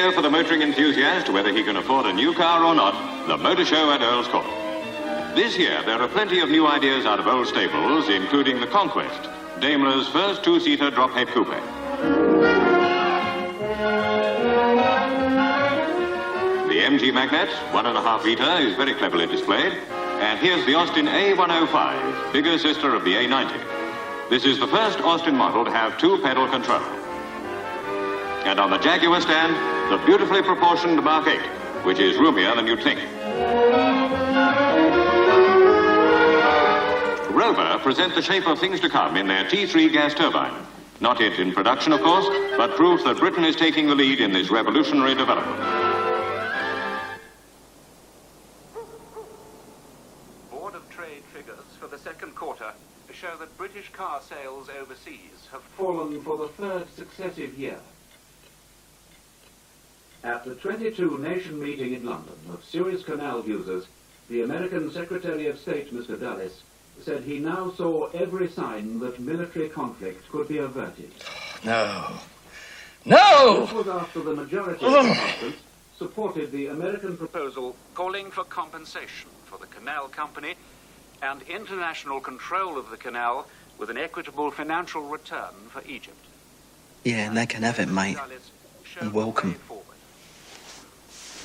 clear for the motoring enthusiast, whether he can afford a new car or not, the Motor Show at Earl's Court. This year, there are plenty of new ideas out of old staples, including the Conquest, Daimler's first two-seater drop-head coupe. The MG Magnet, 1.5-litre, is very cleverly displayed. And here's the Austin A105, bigger sister of the A90. This is the first Austin model to have two-pedal control. And on the Jaguar stand, the beautifully proportioned Mark 8, which is roomier than you'd think. Rover present the shape of things to come in their T3 gas turbine. Not yet in production, of course, but proves that Britain is taking the lead in this revolutionary development. Board of Trade figures for the second quarter show that British car sales overseas have fallen for the third successive year. At the 22 Nation meeting in London of Suez Canal users, the American Secretary of State, Mr. Dulles, said he now saw every sign that military conflict could be averted. No. No! This was after the majority of the conference supported the American proposal calling for compensation for the canal company and international control of the canal with an equitable financial return for Egypt. Yeah, and they can have it, mate. And welcome.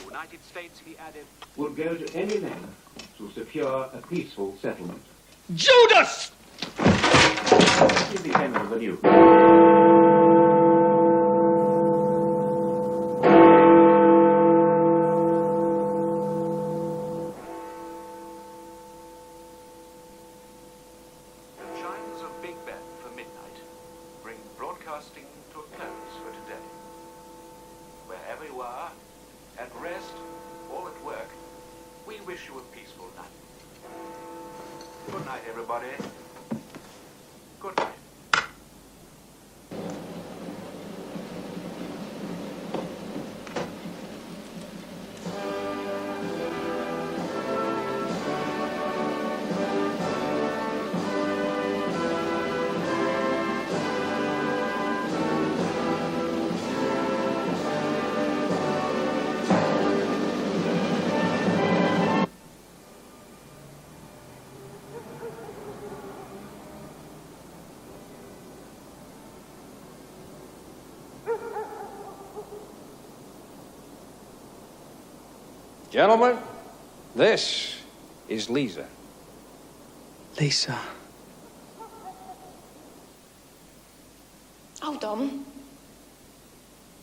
The United States, he added, would go to any length to secure a peaceful settlement. Judas! This is the end of the news. Chimes of Big Ben for midnight bring broadcasting to a close for today. Wherever you are, at rest or at work, we wish you a peaceful night. Good night, everybody. Good night. Gentlemen, this is Lisa. Lisa. Hold on.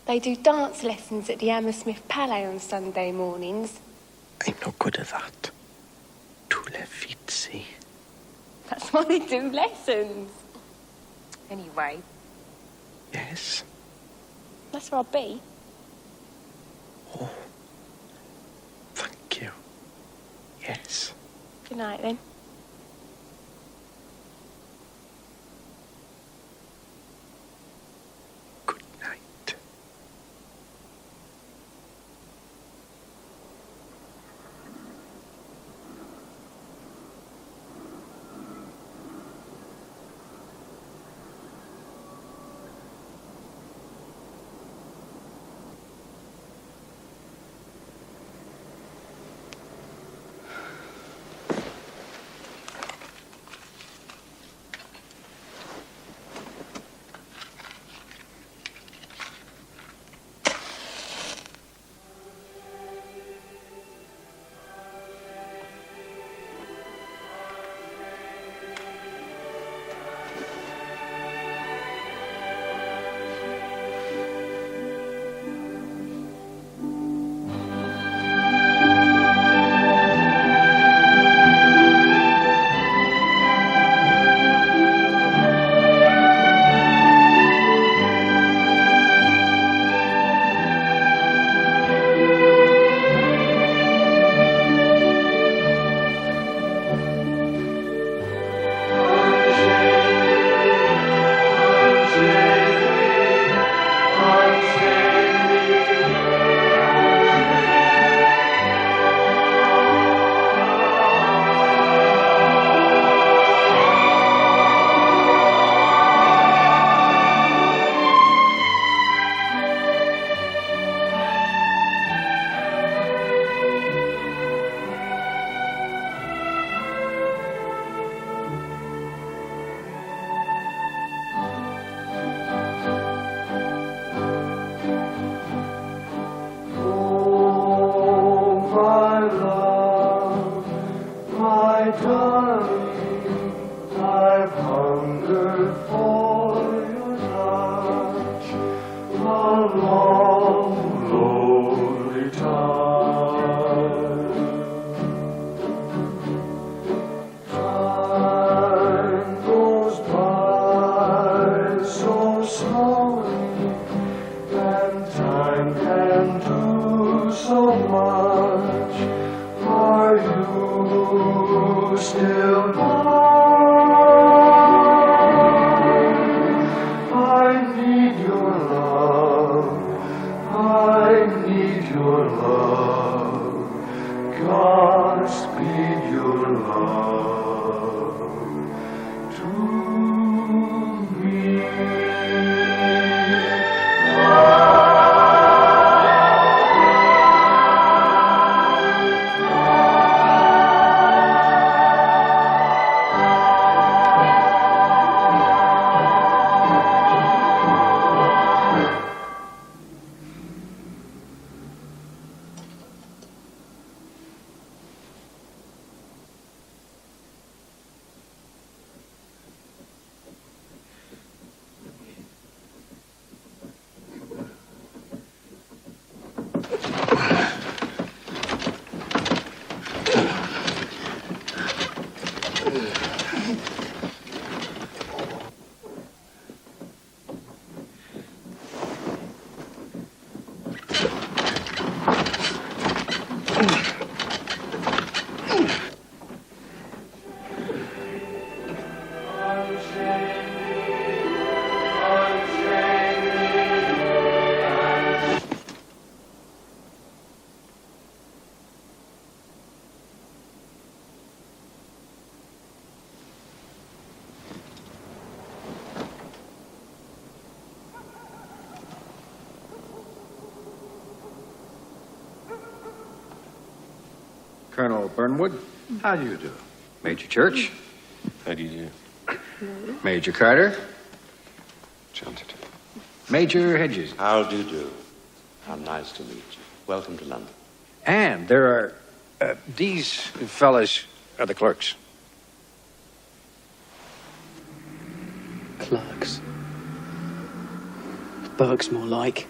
They do dance lessons at the Hammersmith Palais on Sunday mornings. I'm not good at that. Tu le fizzi. That's why they do lessons. Anyway, Yes? that's where I'll be. Oh. Thank you. Yes. Good night, then. Good night. My darling, I've hungered for your touch a long, lonely time. Time goes by so slowly, and time can do so much. Are you still mine? I need your love. I need your love. Godspeed your love to me. Colonel Burnwood. How do you do? Major Church. How do you do? Major Carter. Chanted. Major Hedges. How do you do? How nice to meet you. Welcome to London. And there are, these fellas are the clerks. Clerks. Burke's more like.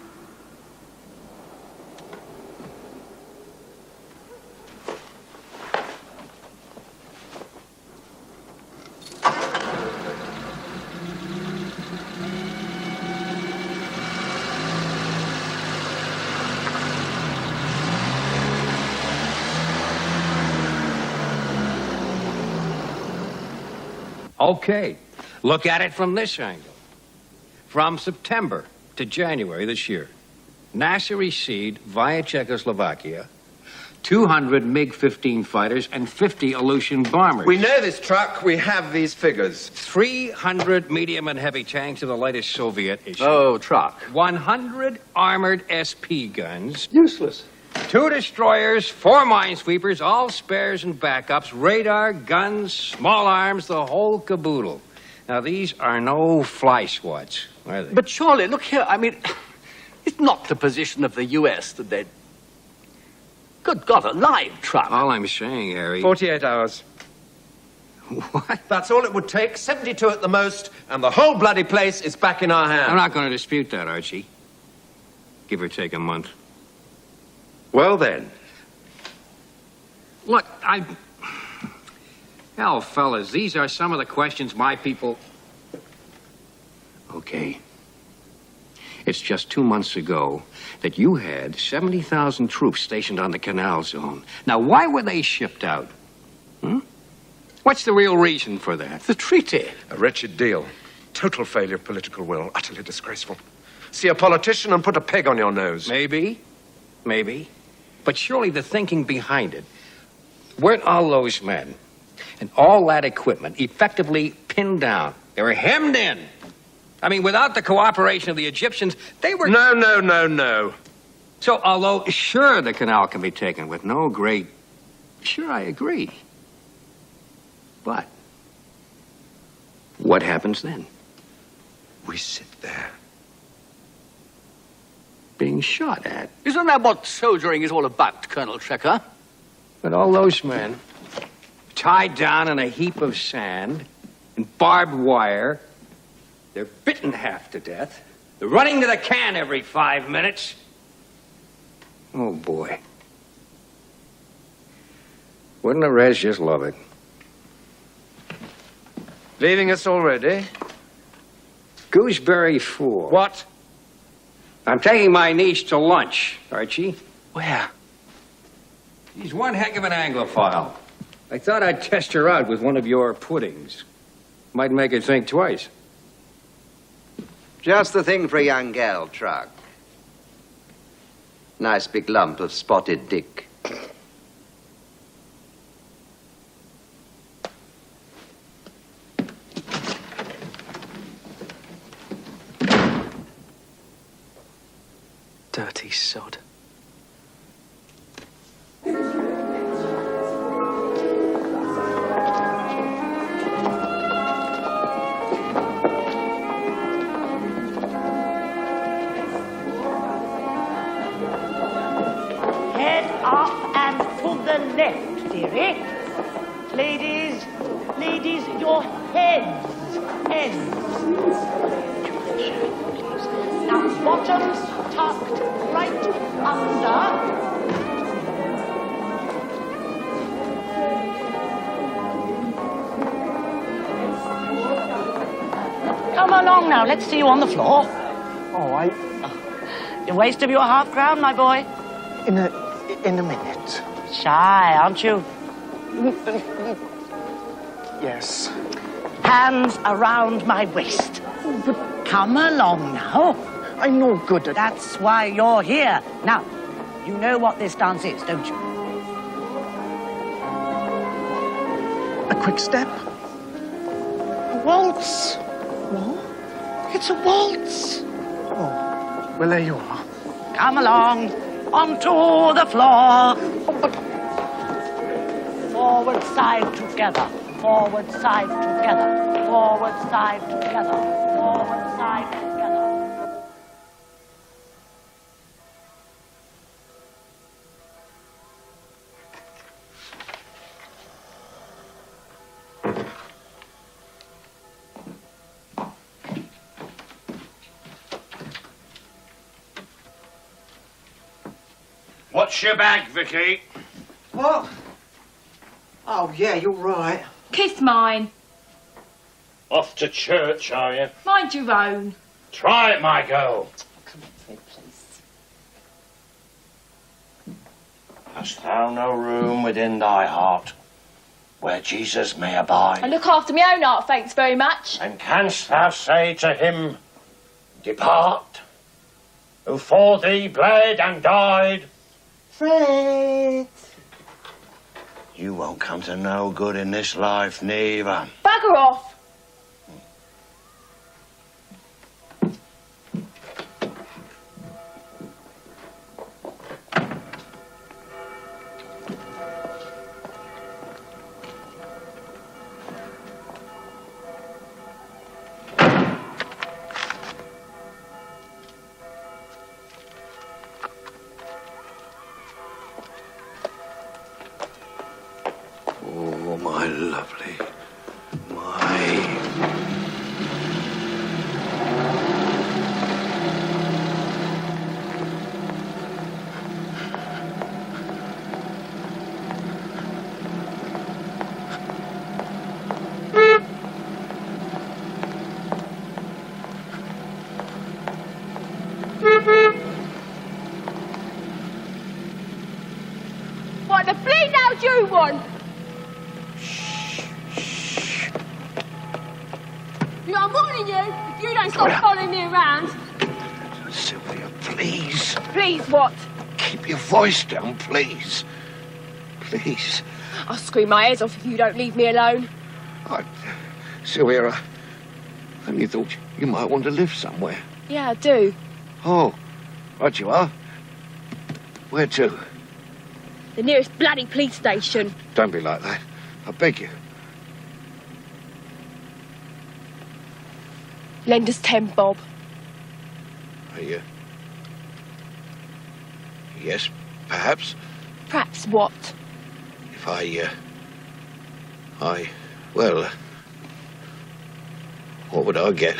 Okay, look at it from this angle. From September to January this year, NASA received via Czechoslovakia 200 MiG-15 fighters and 50 Aleutian bombers. We know this truck. We have these figures. 300 medium and heavy tanks of the latest Soviet issue. Oh, truck. 100 armored SP guns. Useless. 2 destroyers, 4 minesweepers, all spares and backups, radar, guns, small arms, the whole caboodle. Now, these are no fly swats, are they? But surely, look here, I mean, it's not the position of the U.S. that they'd... Good God, a live truck. All I'm saying, Harry... 48 hours. What? That's all it would take, 72 at the most, and the whole bloody place is back in our hands. I'm not going to dispute that, Archie. Give or take a month. Well, then. Look, Hell, fellas, these are some of the questions my people... Okay. It's just 2 months ago that you had 70,000 troops stationed on the Canal Zone. Now, why were they shipped out? What's the real reason for that? The treaty. A wretched deal. Total failure of political will. Utterly disgraceful. See a politician and put a peg on your nose. Maybe. Maybe. But surely the thinking behind it, weren't all those men and all that equipment effectively pinned down? They were hemmed in. I mean, without the cooperation of the Egyptians, they were... No. So, although, sure, the canal can be taken with no great... Sure, I agree. But what happens then? We sit there. Being shot at. Isn't that what soldiering is all about, Colonel Trekker? But all those men tied down in a heap of sand and barbed wire. They're bitten half to death. They're running to the can every 5 minutes. Oh, boy. Wouldn't the Reds just love it? Leaving us already? Gooseberry Fool. What? I'm taking my niece to lunch, Archie. Where? She's one heck of an Anglophile. I thought I'd test her out with one of your puddings. Might make her think twice. Just the thing for a young gal, Truck. Nice big lump of spotted dick. Dirty sod. Left, dearie. Ladies, your heads. Now, bottoms tucked right under. Come along now, let's see you on the floor. All right. The waste of your half-crown, my boy. In a minute. Shy, aren't you? Yes. Hands around my waist. But come along now. I'm no good at... That's why you're here. Now, you know what this dance is, don't you? A quick step. A waltz. What? It's a waltz. Oh, well, there you are. Come along. Onto the floor. Forward side together. Forward side together. Forward side together. Forward side together. What's your bag, Vicky? What? Oh, yeah, you're right. Kiss mine. Off to church, are you? Mind your own. Try it, my girl. Come on, please. Hast thou no room within thy heart where Jesus may abide? I look after my own heart, thanks very much. And canst thou say to him, Depart, who for thee bled and died? Fred! You won't come to no good in this life, neither. Bugger off. Oh, my lovely. What the flea now do you want? I'm warning you, if you don't stop following me around. Sylvia, please. Please what? Keep your voice down, please. Please. I'll scream my head off if you don't leave me alone. Sylvia, I only thought you might want to live somewhere. Yeah, I do. Oh, right you are. Where to? The nearest bloody police station. Don't be like that. I beg you. Lend us 10 bob. Are you? Yes, perhaps. Perhaps what? If I Well, what would I get?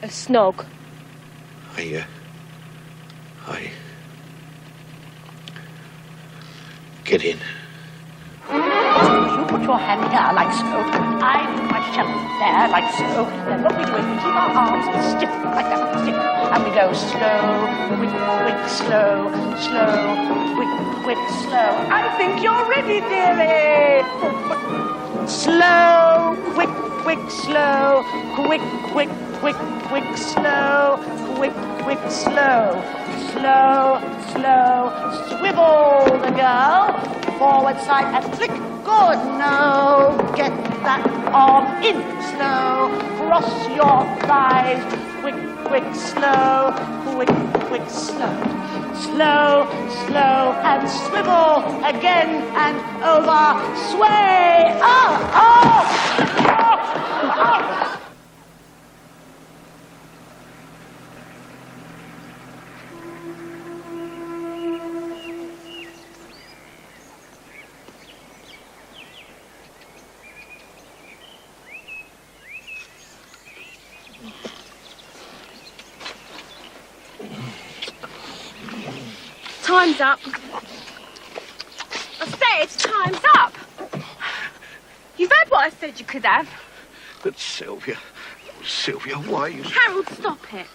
A snog. Get in. You put your hand here like so. I put my shelf there like so. Then what we do is we keep our arms stiff like that, stiff. And we go slow, quick, quick, slow, slow, quick, quick, slow. I think you're ready, dearie. Slow, quick, quick, slow, quick, quick, quick, quick, slow, quick, quick, slow, slow, slow. Swivel the girl, forward side and flick. Good, no, get that arm in, slow, cross your thighs, quick, quick, slow, quick, quick, slow, slow, slow, and swivel again and over, sway, oh, oh, oh, oh. Time's up. I said time's up. You've had what I said you could have. But Sylvia, why are you... Harold, stop it.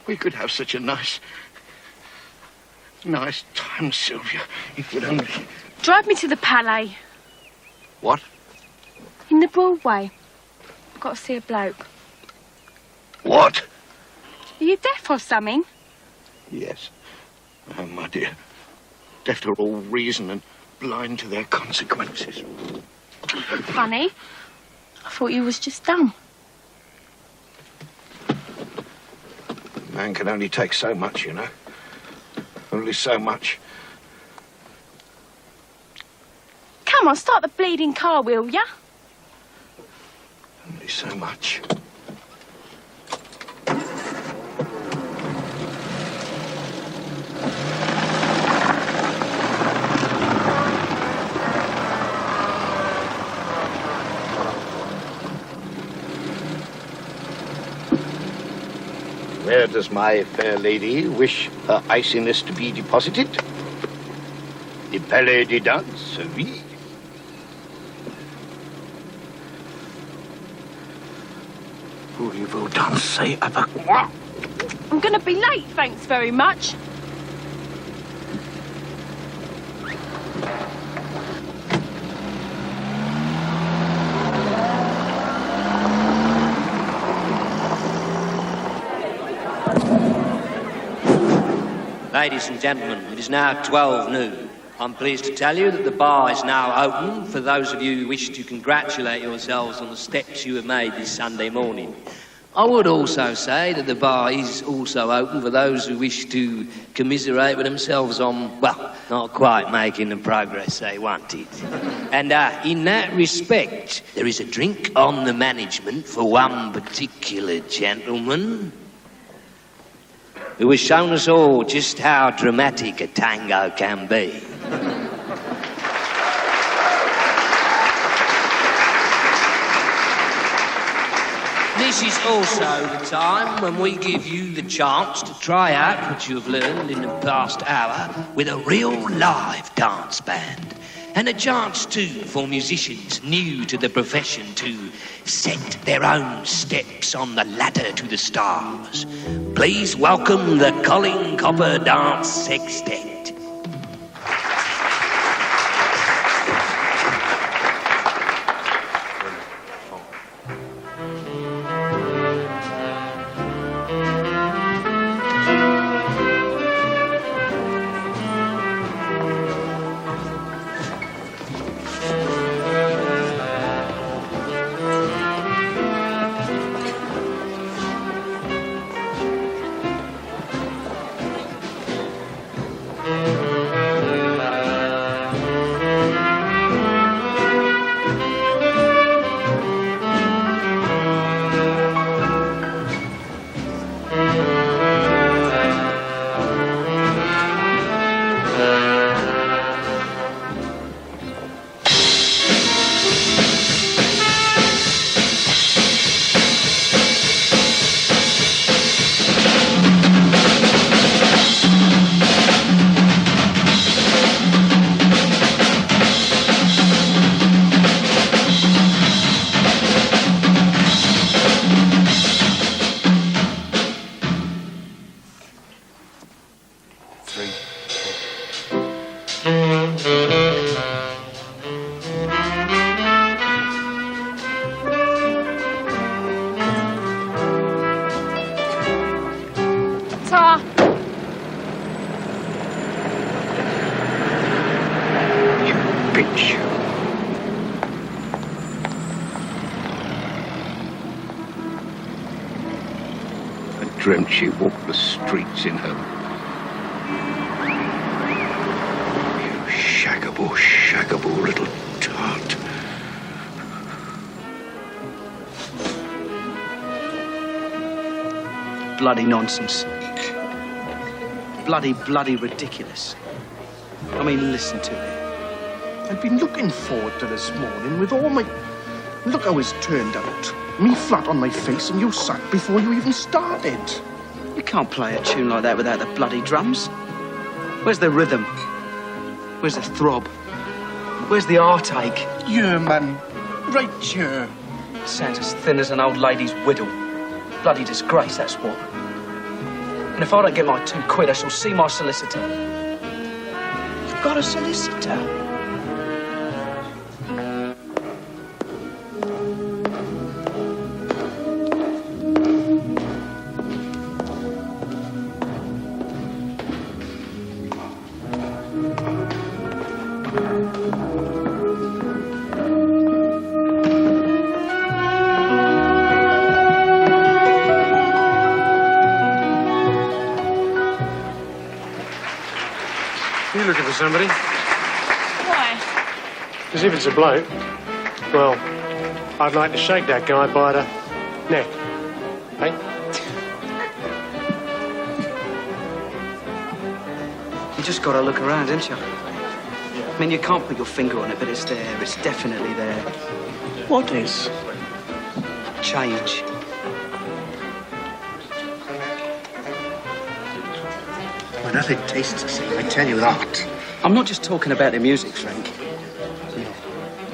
We could have such a nice time, Sylvia, if you'd only... Drive me to the Palais. What? In the Broadway. I've got to see a bloke. What? Are you deaf or something? Yes. Oh, my dear. Deaf to all reason and blind to their consequences. Funny. I thought you was just dumb. Man can only take so much, you know. Only so much. Come on, start the bleeding car, will ya? Only so much. Where does my fair lady wish her iciness to be deposited? The Palais des Danses, oui. Voulez-vous danser avec moi? I'm going to be late, thanks very much. Ladies and gentlemen, it is now 12 noon. I'm pleased to tell you that the bar is now open for those of you who wish to congratulate yourselves on the steps you have made this Sunday morning. I would also say that the bar is also open for those who wish to commiserate with themselves on, well, not quite making the progress they wanted. And in that respect, there is a drink on the management for one particular gentleman who has shown us all just how dramatic a tango can be. This is also the time when we give you the chance to try out what you have learned in the past hour with a real live dance band. And a chance, too, for musicians new to the profession to set their own steps on the ladder to the stars. Please welcome the Colin Copper Dance Sextet. 3, 4. Ta. You bitch. I dreamt she walked the streets in her. You shaggable little tart. Bloody nonsense. Bloody ridiculous. I mean, listen to it. I've been looking forward to this morning with all my... Look how it's turned out. Me flat on my face and you sacked before you even started. You can't play a tune like that without the bloody drums. Where's the rhythm? Where's the throb? Where's the heartache? Yeah, man. Right here. Sounds as thin as an old lady's whittle. Bloody disgrace, that's what. And if I don't get my £2, I shall see my solicitor. You've got a solicitor? You looking for somebody? Why? Because if it's a bloke, well, I'd like to shake that guy by the neck. Hey? You just got to look around, ain't you? I mean, you can't put your finger on it, but it's there. It's definitely there. What is? Change. Well, nothing tastes the same, I tell you that. I'm not just talking about the music, Frank.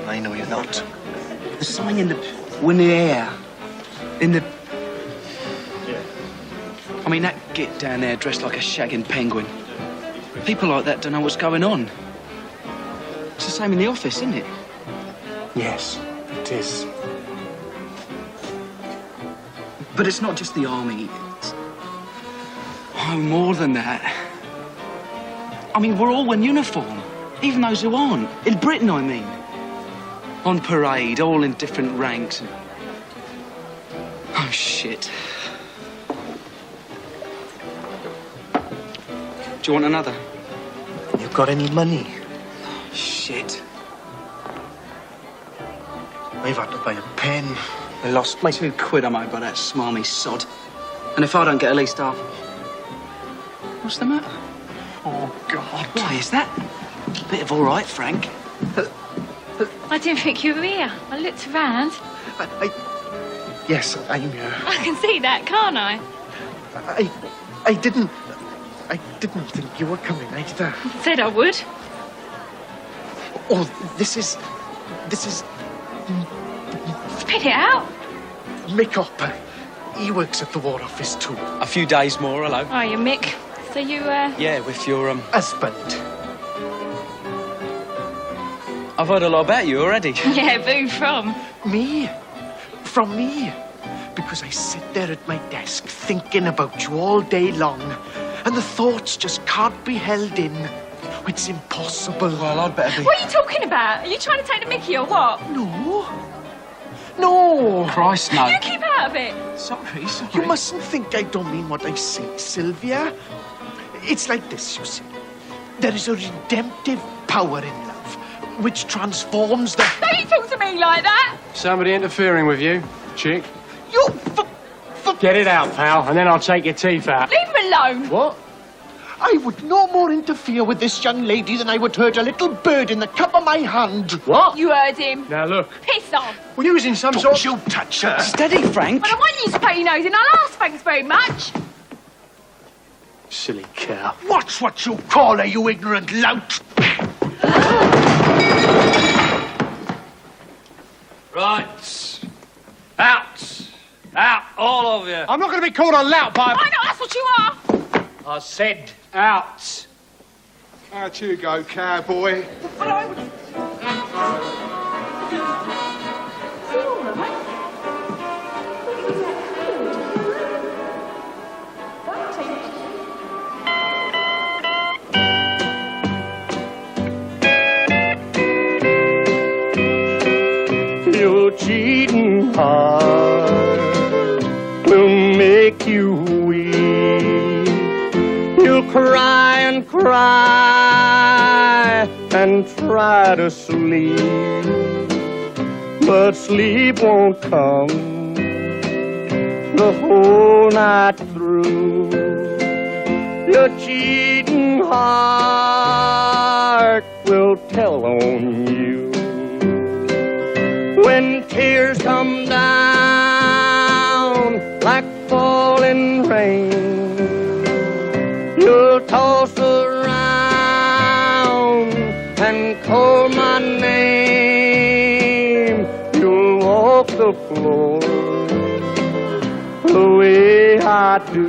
I know you're not. There's something in the air. In the... I mean, that git down there dressed like a shagging penguin. People like that don't know what's going on. It's the same in the office, isn't it? Yes, it is. But it's not just the army. It's... Oh, more than that. I mean, we're all in uniform. Even those who aren't. In Britain, I mean. On parade, all in different ranks. Oh, shit. Do you want another? You got any money? Oh, shit. I've had to buy a pen. I lost my... £2 I made by that smarmy sod. And if I don't get at least half... What's the matter? Oh, God. Why is that? Bit of all right, Frank. I didn't think you were here. I looked around. Yes, I'm here. I can see that, can't I? I didn't think you were coming either. Said I would. Oh, this is... Spit it out. Mick Hopper. He works at the War Office too. A few days more, hello. Oh, you Mick. So you, Yeah, with your, husband. I've heard a lot about you already. Yeah, boo from. Me? From me? Because I sit there at my desk thinking about you all day long, and the thoughts just can't be held in. It's impossible. Well, I'd better be... What are you talking about? Are you trying to take the mickey or what? No. Christ, no. You keep out of it. Sorry. You mustn't think I don't mean what I say, Sylvia. It's like this, you see. There is a redemptive power in love, which transforms the... Don't you talk to me like that. Somebody interfering with you, chick. You... Get it out, pal, and then I'll take your teeth out. Leave him alone. What? I would no more interfere with this young lady than I would hurt a little bird in the cup of my hand. What? You heard him. Now, look. Piss off. Were you in some Don't sort... you touch her. Steady, Frank. Well, I want you to pay your nose and I'll ask thanks very much. Silly cow. Watch what you call her, you ignorant lout. Right. Out, all of you. I'm not going to be called a lout by... I know, that's what you are. I said out. Out you go, cowboy. Your cheating heart will make you weep. You'll cry and cry and try to sleep, but sleep won't come the whole night through. Your cheating heart will tell on you. When tears come down like falling rain, you'll toss around and call my name. You'll walk the floor the way I do.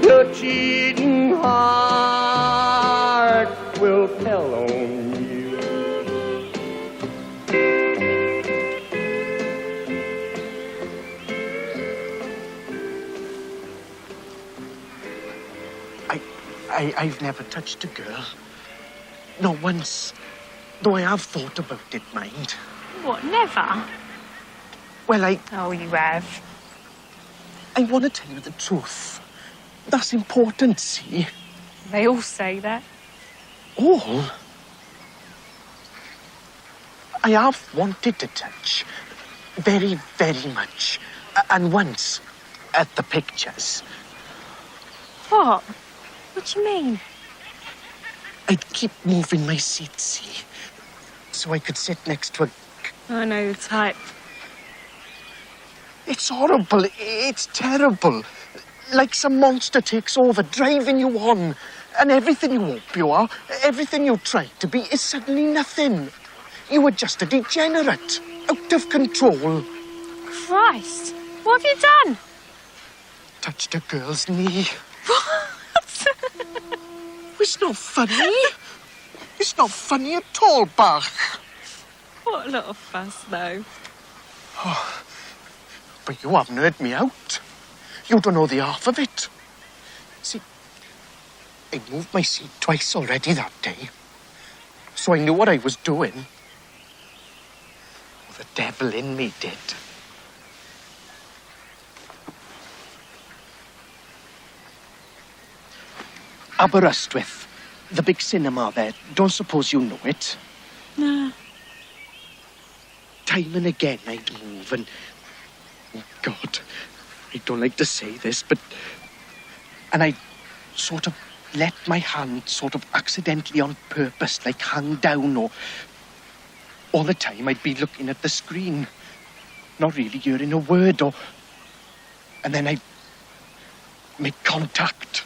Your cheating heart will tell on you. I've never touched a girl. Not once. Though I have thought about it, mind. What, never? Well, Oh, you have. I want to tell you the truth. That's important, see? They all say that. All? I have wanted to touch. Very, very much. And once, at the pictures. What? What do you mean? I'd keep moving my seat, see? So I could sit next to a... I know the type. It's horrible. It's terrible. Like some monster takes over, driving you on. And everything you hope you are, everything you try to be, is suddenly nothing. You were just a degenerate, out of control. Christ, what have you done? Touched a girl's knee. What? It's not funny. It's not funny at all, Bach. What a lot of fuss, though. Oh, but you haven't heard me out. You don't know the half of it. See, I moved my seat twice already that day, so I knew what I was doing. Well, the devil in me did. Aberystwyth, the big cinema there. Don't suppose you know it? No. Time and again I'd move and... Oh, God, I don't like to say this, but... And I'd sort of let my hand sort of accidentally on purpose, like hang down, or... All the time I'd be looking at the screen, not really hearing a word, or... And then I'd make contact.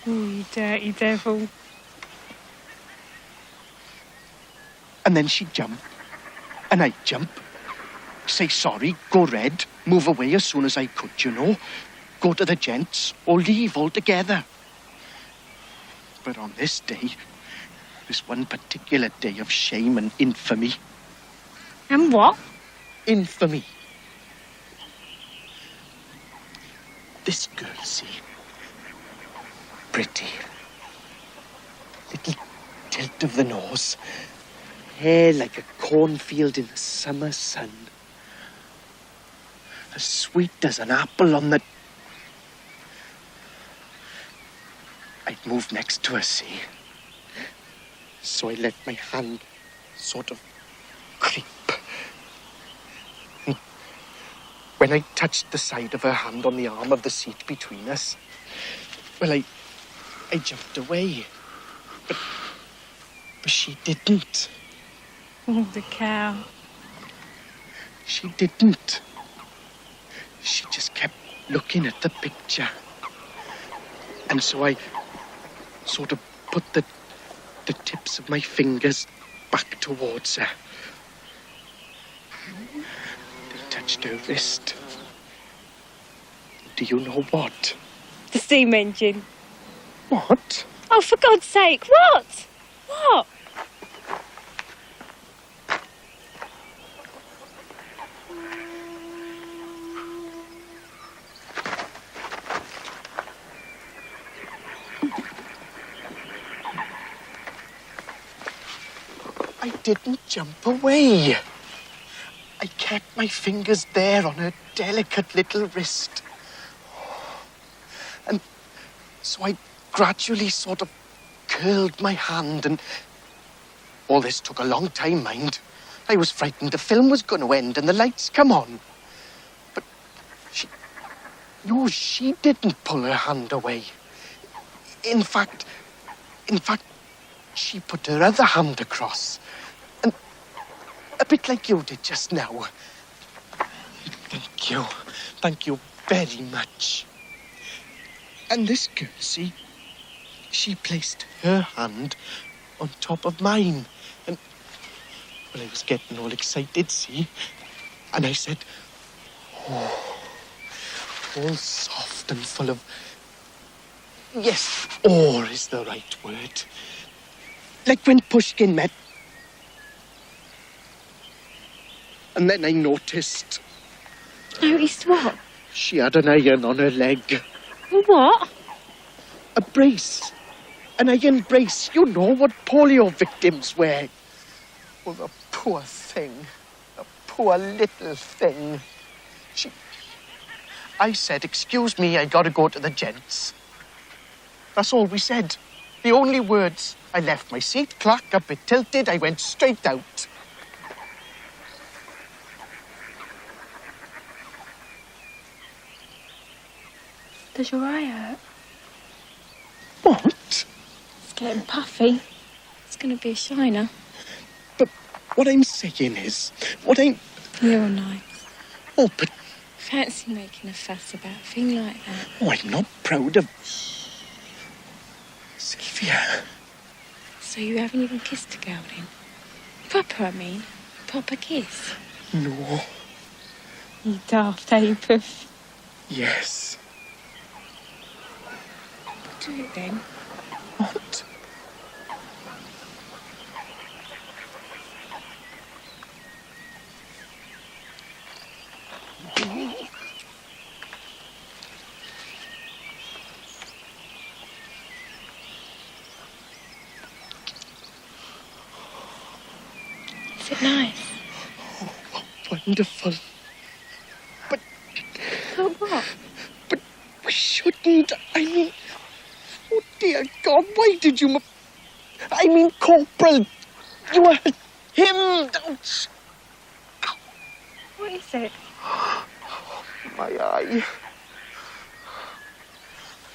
Oh, you dirty devil. And then she'd jump, and I'd jump, say sorry, go red, move away as soon as I could, you know, go to the gents, or leave altogether. But on this day, this one particular day of shame and infamy. And what? Infamy. This girl, see, pretty. Little tilt of the nose. Hair like a cornfield in the summer sun. As sweet as an apple on the... I'd moved next to her, see. So I let my hand sort of creep. And when I touched the side of her hand on the arm of the seat between us, well, I jumped away. But she didn't. Oh, the cow. She didn't. She just kept looking at the picture. And so I sort of put the tips of my fingers back towards her. They touched her wrist. Do you know what? The steam engine. What? Oh, for God's sake, what? What? I didn't jump away. I kept my fingers there on her delicate little wrist. And so I gradually sort of curled my hand, and all this took a long time, mind. I was frightened the film was going to end and the lights come on. But she didn't pull her hand away. In fact, she put her other hand across. And a bit like you did just now. Thank you. Thank you very much. And this girl, see, she placed her hand on top of mine. And, well, I was getting all excited, see? And I said, oh, all soft and full of... Yes, awe is the right word. Like when Pushkin met. And then I noticed. Noticed what? She had an iron on her leg. What? A brace. An iron brace. You know what polio victims wear. Oh, the poor thing. The poor little thing. I said, excuse me, I gotta go to the gents. That's all we said. The only words. I left my seat, clock up, it tilted, I went straight out. Does your eye hurt? What? It's getting puffy. It's going to be a shiner. But what I'm saying is, You're nice. Oh, but... Fancy making a fuss about a thing like that. Oh, I'm not proud of... Sylvia. So you haven't even kissed a girl then? Proper, I mean. Proper kiss? No. You daft ape. Yes. Do it then. What? Is it nice? Oh, wonderful. But what? But we shouldn't. I mean, oh dear God, why did you... I mean, Corporal, you were him. What is it? My eye.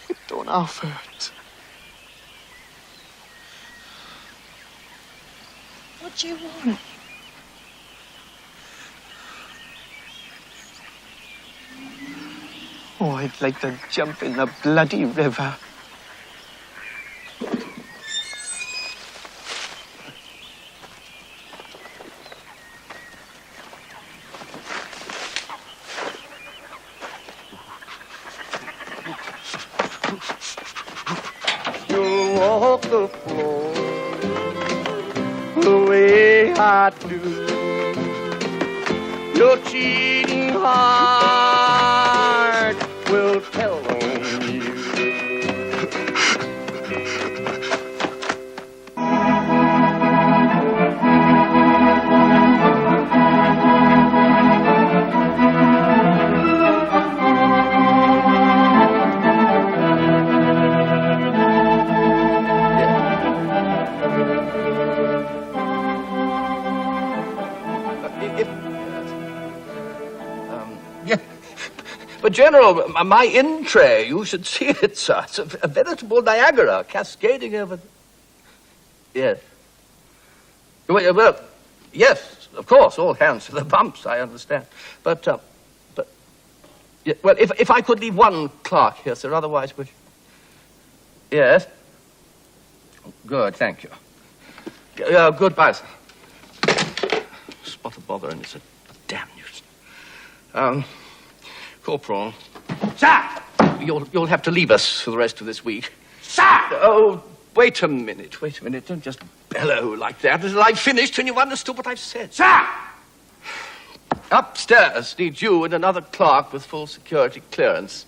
It don't half hurt. What do you want? Oh, I'd like to jump in the bloody river. You walk the floor the way I do. Your cheating heart will tell on you. But, General, my in tray, you should see it, sir. It's a veritable Niagara cascading over... Yes. Well, yes, of course, all hands to the pumps, I understand. But, yeah, well, if I could leave one clerk here, sir, otherwise we... Yes? Good, thank you. Goodbye, sir. Spot of bother, and it's a damn nuisance. Corporal. Sir! You'll have to leave us for the rest of this week. Sir! Oh, wait a minute. Don't just bellow like that until I've finished and you've understood what I've said. Sir! Upstairs need you and another clerk with full security clearance.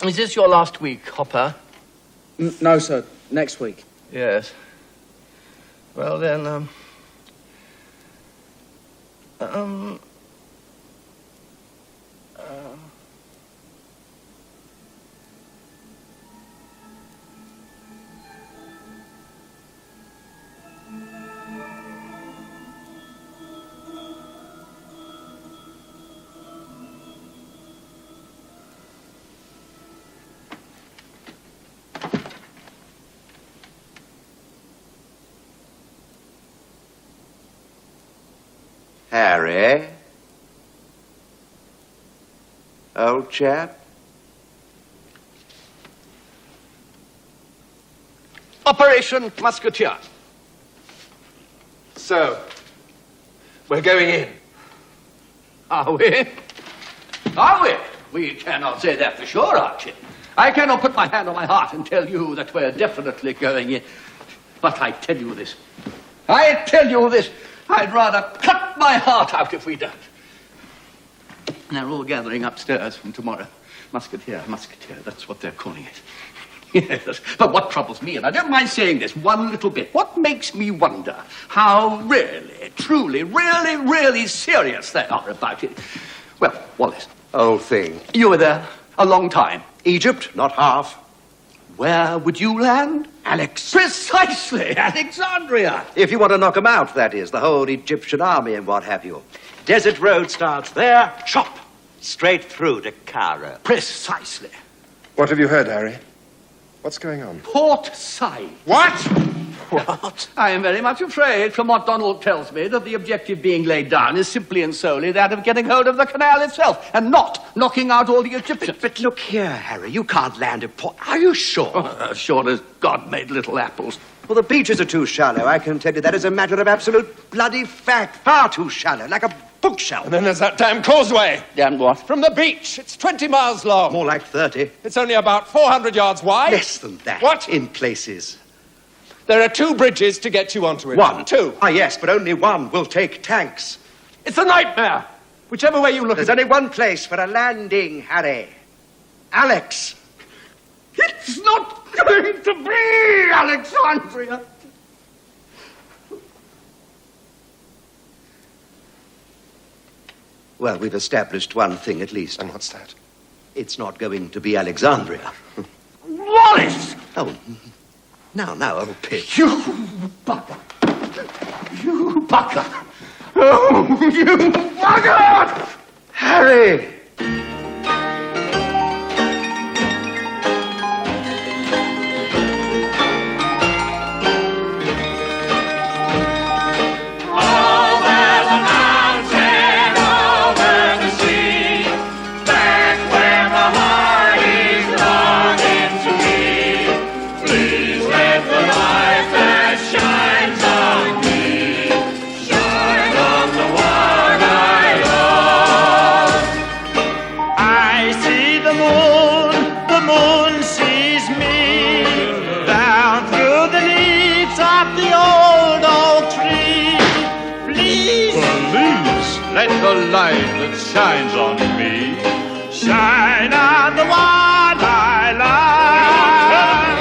Is this your last week, Hopper? No, sir. Next week. Yes. Well, then, Harry? Old chap? Operation Musketeer. So, we're going in. Are we? Are we? We cannot say that for sure, Archie. I cannot put my hand on my heart and tell you that we're definitely going in. But I tell you this. I'd rather cut my heart out if we don't. They're all gathering upstairs from tomorrow. Musketeer, that's what they're calling it. Yes, but what troubles me, and I don't mind saying this one little bit, what makes me wonder how really, truly, really serious they are about it. Well, Wallace. Old thing. You were there a long time. Egypt, not half. Where would you land? Alex. Precisely, Alexandria. If you want to knock them out, that is, the whole Egyptian army and what have you. Desert Road starts there, chop, straight through to Cairo. Precisely. What have you heard, Harry? What's going on? Port Said. What? What? I am very much afraid, from what Donald tells me, that the objective being laid down is simply and solely that of getting hold of the canal itself, and not knocking out all the Egyptians. But look here, Harry, you can't land at Port... Are you sure? Sure as God made little apples. Well, the beaches are too shallow. I can tell you that is a matter of absolute bloody fact. Far too shallow, like a bookshelf. And then there's that damn causeway. Damn what? From the beach. It's 20 miles long. More like 30. It's only about 400 yards wide. Less than that. What? In places. There are 2 bridges to get you onto it. 1. 2. Ah, yes, but only one will take tanks. It's a nightmare. Whichever way you look There's only one place for a landing, Harry. Alex. It's not going to be Alexandria. Well, we've established one thing at least. And what's that? It's not going to be Alexandria. Wallace! Oh, now, old pig. You bugger! You bugger! Oh, you bugger! Harry! The light that shines on me, shine on the one I love.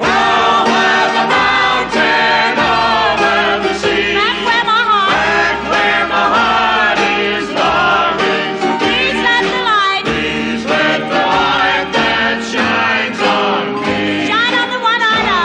Over the mountain, over the sea, back where my heart is longing to be. Please let the light that shines on me, shine on the one I love. Shine on the one I love.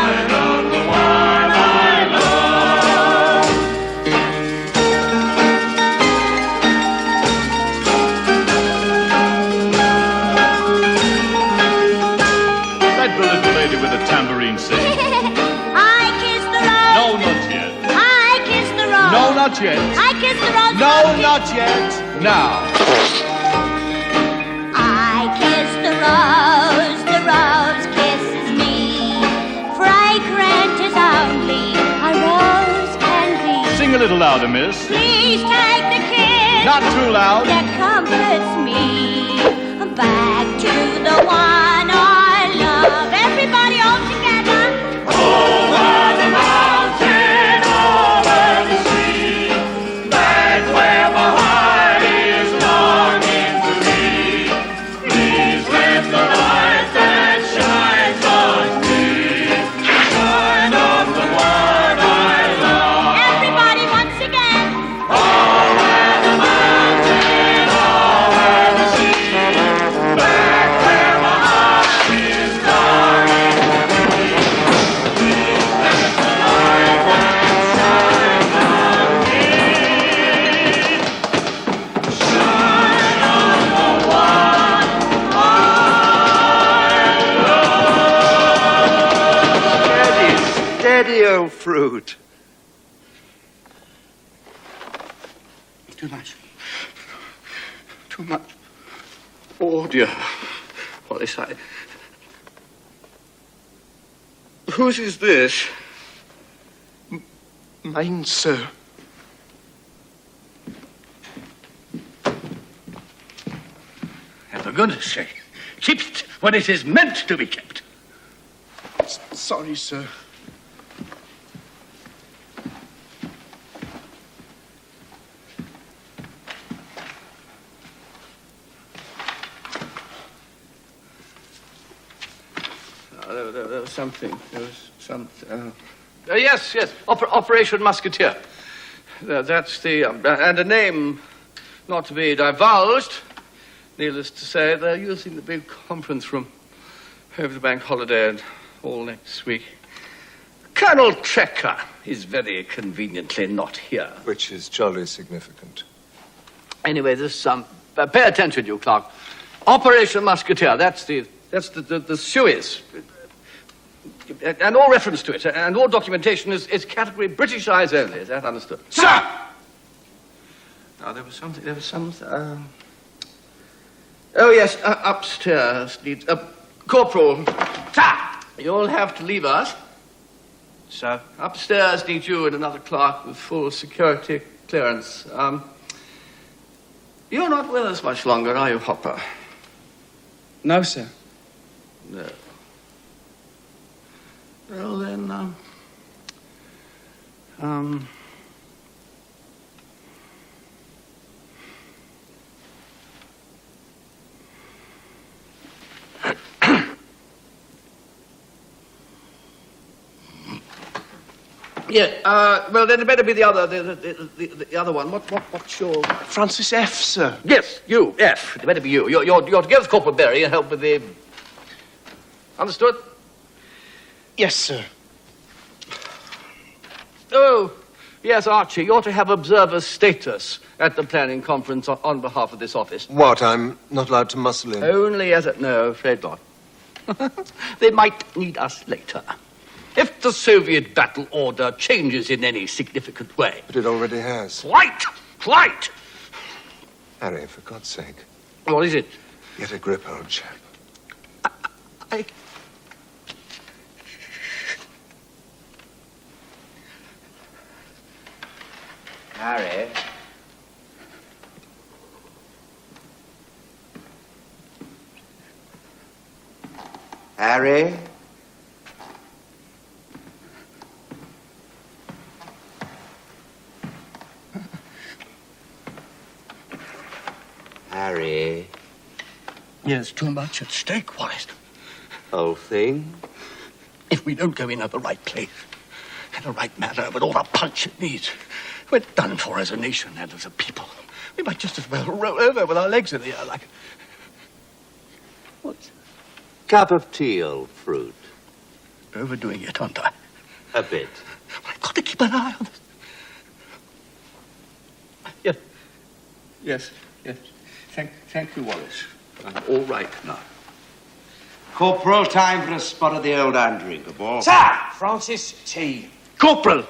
With a tambourine sing. I kiss the rose. No, not yet. I kiss the rose. No, not yet. I kiss the rose. No, not yet. Now. I kiss the rose kisses me. Fragrant as only a rose can be. Sing a little louder, miss. Please take the kiss. Not too loud. That comforts me. Back to the one I love. Everybody all together. Over the mountain, over the sea, back where my heart is longing to be. Please let the light that shines on me shine on the one I love. Everybody once again. Over the mountain, over the sea, back where my heart is longing to be. Please let the light that shines on me shine on the one Steady, oh fruit. Too much. Too much. Oh, dear. Wallace, whose is this? Mine, sir. And for goodness sake, keep it when it is meant to be kept. Sorry, sir. There was something. There was something. Yes. Operation Musketeer. That's the... and a name not to be divulged. Needless to say, they're using the big conference room over the bank holiday and all next week. Colonel Trecker is very conveniently not here. Which is jolly significant. Anyway, this pay attention, you Clark. Operation Musketeer. That's the Suez. And all reference to it, and all documentation is category British eyes only. Is that understood? Sir! Now, there was some... Oh, yes, upstairs needs... Corporal, sir! You'll have to leave us. Sir? Upstairs needs you and another clerk with full security clearance. You're not with us much longer, are you, Hopper? No, sir. No. Well, then, yeah, well, then it better be the other one. What's your... Francis F., sir. Yes, you, F. It better be you. You're together with Corporal Berry and help with the... Understood? Yes, sir. Oh, yes, Archie, you ought to have observer status at the planning conference on behalf of this office. What, I'm not allowed to muscle in? Only as a... No, afraid not. They might need us later. If the Soviet battle order changes in any significant way. But it already has. Quite! Harry, for God's sake. What is it? Get a grip, old chap. Harry. Harry? Harry? There's too much at stake, Wallace. Whole thing? If we don't go in at the right place, in the right manner, with all the punch it needs, we're done for as a nation and as a people. We might just as well roll over with our legs in the air like... What? Cup of tea, old fruit. Overdoing it, aren't I? A bit. I've got to keep an eye on this. Yes. Thank you, Wallace. I'm all right now. Corporal, time for a spot of the old undrinkable. Sir! Francis, tea. Corporal,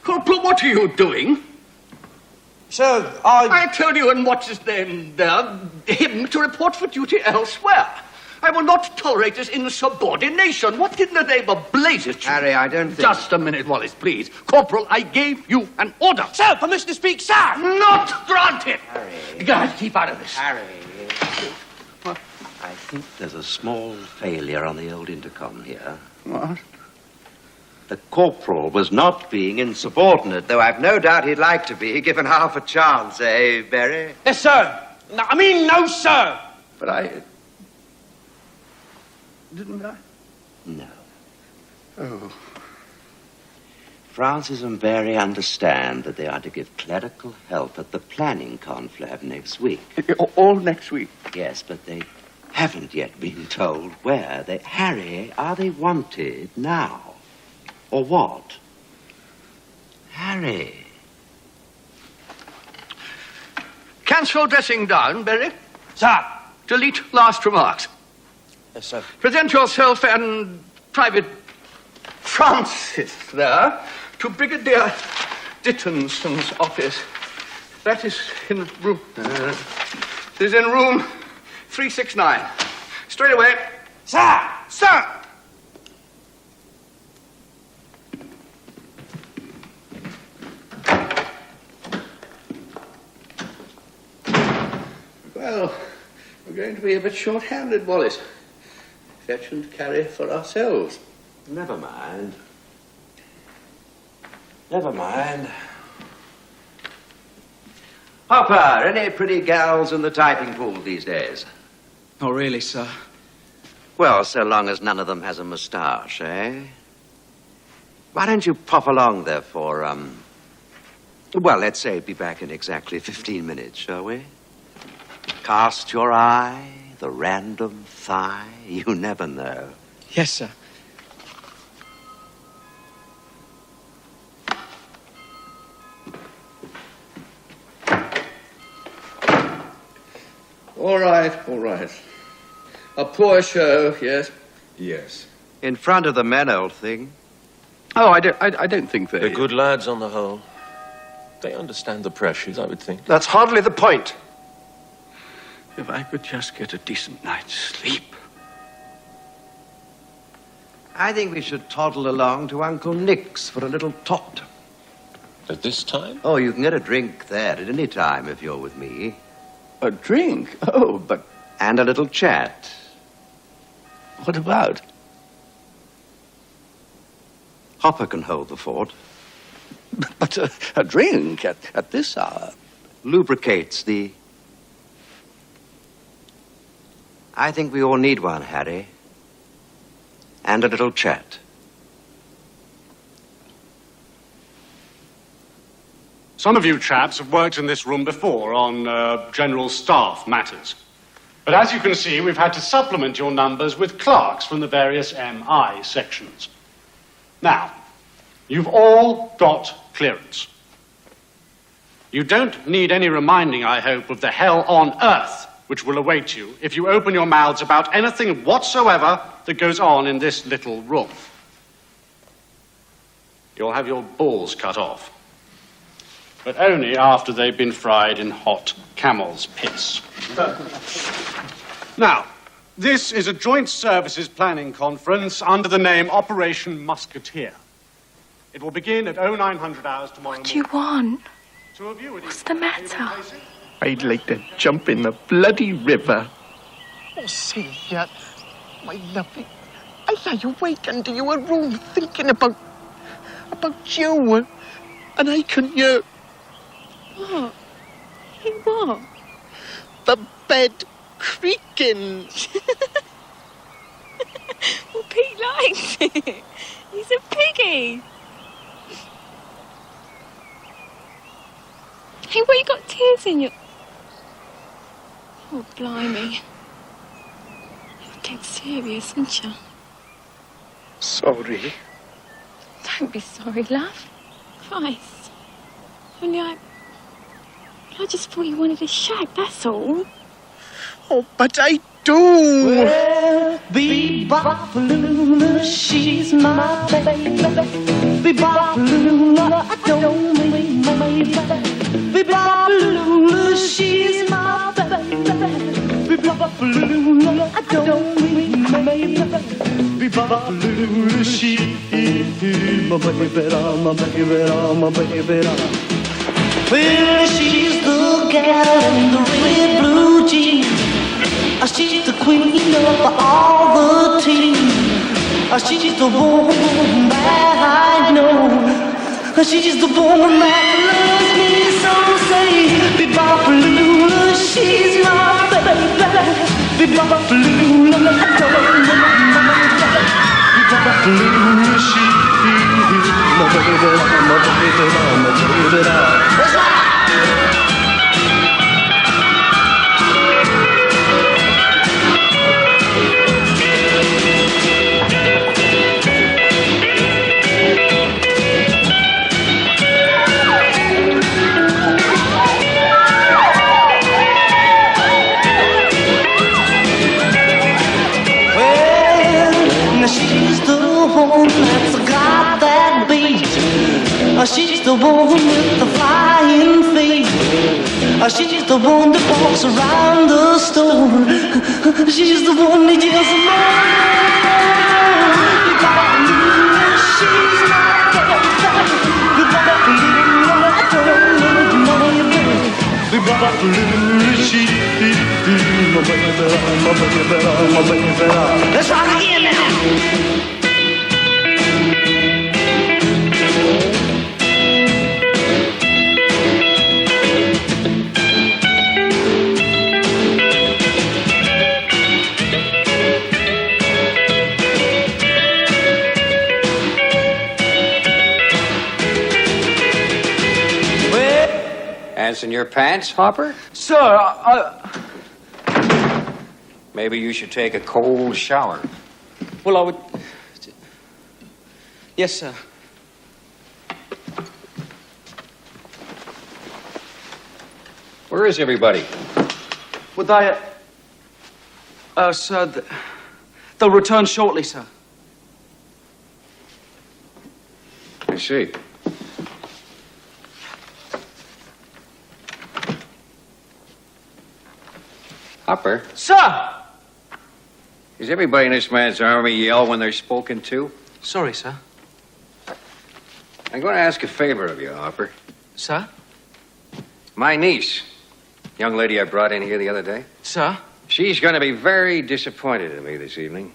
what are you doing? Sir, I told you and what's his name there, him to report for duty elsewhere. I will not tolerate this insubordination. What in the name of blazes? Harry, I don't think... Just a minute, Wallace, please. Corporal, I gave you an order. Sir, permission to speak, sir! Not granted! Harry... Guys, keep out of this. Harry... I think there's a small failure on the old intercom here. What? The corporal was not being insubordinate, though I've no doubt he'd like to be, given half a chance, eh, Berry? Yes, sir. No, I mean, no, sir. But I... Didn't I? No. Oh. Francis and Berry understand that they are to give clerical help at the planning conflab next week. All next week? Yes, but they haven't yet been told where. Harry, are they wanted now? Or what? Harry. Cancel dressing down, Berry. Sir. Delete last remarks. Yes, sir. Present yourself and Private Francis there to Brigadier Dittonson's office. That is in room... it is in room 369. Straight away. Sir! Sir! Well, we're going to be a bit short-handed, Wallace. Fetch and carry for ourselves. Never mind. Never mind. Hopper, any pretty gals in the typing pool these days? Not really, sir. Well, so long as none of them has a moustache, eh? Why don't you pop along there for, well, let's say be back in exactly 15 minutes, shall we? Cast your eye, the random thigh, you never know. Yes, sir. All right. A poor show, yes? Yes. In front of the men, old thing. Oh, I don't think they... They're good lads on the whole. They understand the pressures, I would think. That's hardly the point. If I could just get a decent night's sleep. I think we should toddle along to Uncle Nick's for a little tot. At this time? Oh, you can get a drink there at any time if you're with me. A drink? Oh, but... And a little chat. What about? Hopper can hold the fort. But a drink at this hour? Lubricates the... I think we all need one, Harry. And a little chat. Some of you chaps have worked in this room before on general staff matters. But as you can see, we've had to supplement your numbers with clerks from the various MI sections. Now, you've all got clearance. You don't need any reminding, I hope, of the hell on earth which will await you if you open your mouths about anything whatsoever that goes on in this little room. You'll have your balls cut off. But only after they've been fried in hot camel's piss. Now, this is a joint services planning conference under the name Operation Musketeer. It will begin at 0900 hours tomorrow morning. What do you want? Two of you, What's the matter? I'd like to jump in the bloody river. Oh, Sylvia, my lovely, I lie awake under your room thinking about you, and I can hear... What? Hey, what? The bed creaking. Well, Pete likes it. He's a piggy. Hey, what, you got tears in your... Oh, blimey. You're dead serious, aren't you? Sorry. Don't be sorry, love. Christ. Only I just thought you wanted a shag, that's all. Oh, but I do. Well, Bebop-Lula, she's my baby. Bebop-Lula, I don't mean my baby. Bebop-Lula, she's my baby. Bebop-Lula, I don't mean my baby. Bebop-Lula, she's my baby, my baby. Well, she's the gal in the red blue jeans. She's the queen She's the woman that I know. She's the woman that loves me so. Say, Bebopalula, she's my baby. Bebopalula, Bebopalula, she's my baby. That's right. She's the one that's got that beat. She's the one with the flying feet. She's the one that walks around the store. She's the one that yells Let's rock again now. Ants in your pants, Hopper? Sir, Maybe you should take a cold shower. well, I would... Yes, sir. Where is everybody? Would they... sir, they'll return shortly, sir. I see. Hopper? Sir! Does everybody in this man's army yell when they're spoken to? Sorry, sir. I'm going to ask a favor of you, Hopper. Sir? My niece, young lady I brought in here the other day. Sir? She's going to be very disappointed in me this evening.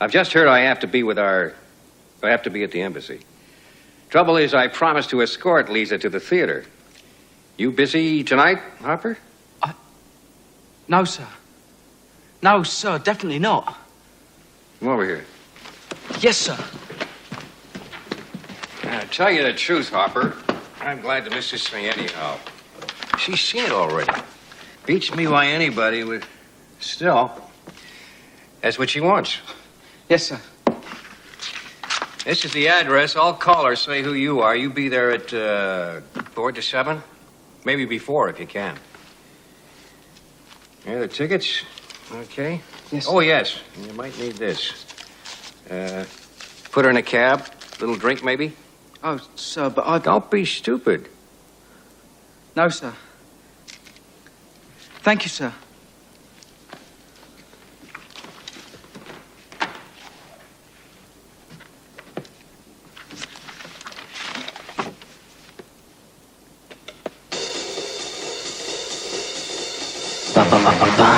I've just heard I have to be at the embassy. Trouble is, I promised to escort Lisa to the theater. You busy tonight, Hopper? No, sir. No, sir, definitely not. Come over here. Yes, sir. Now, to tell you the truth, Hopper, I'm glad the missus me anyhow. She's seen it already. Beats me why anybody would... Still, that's what she wants. Yes, sir. This is the address. I'll call her, say who you are. You be there at 4 to 7. Maybe before, if you can. Here are the tickets. Okay. Yes. Oh, yes. You might need this. Put her in a cab. Little drink, maybe? Oh, sir, but I... Don't be stupid. No, sir. Thank you, sir. Ba ba ba ba ba.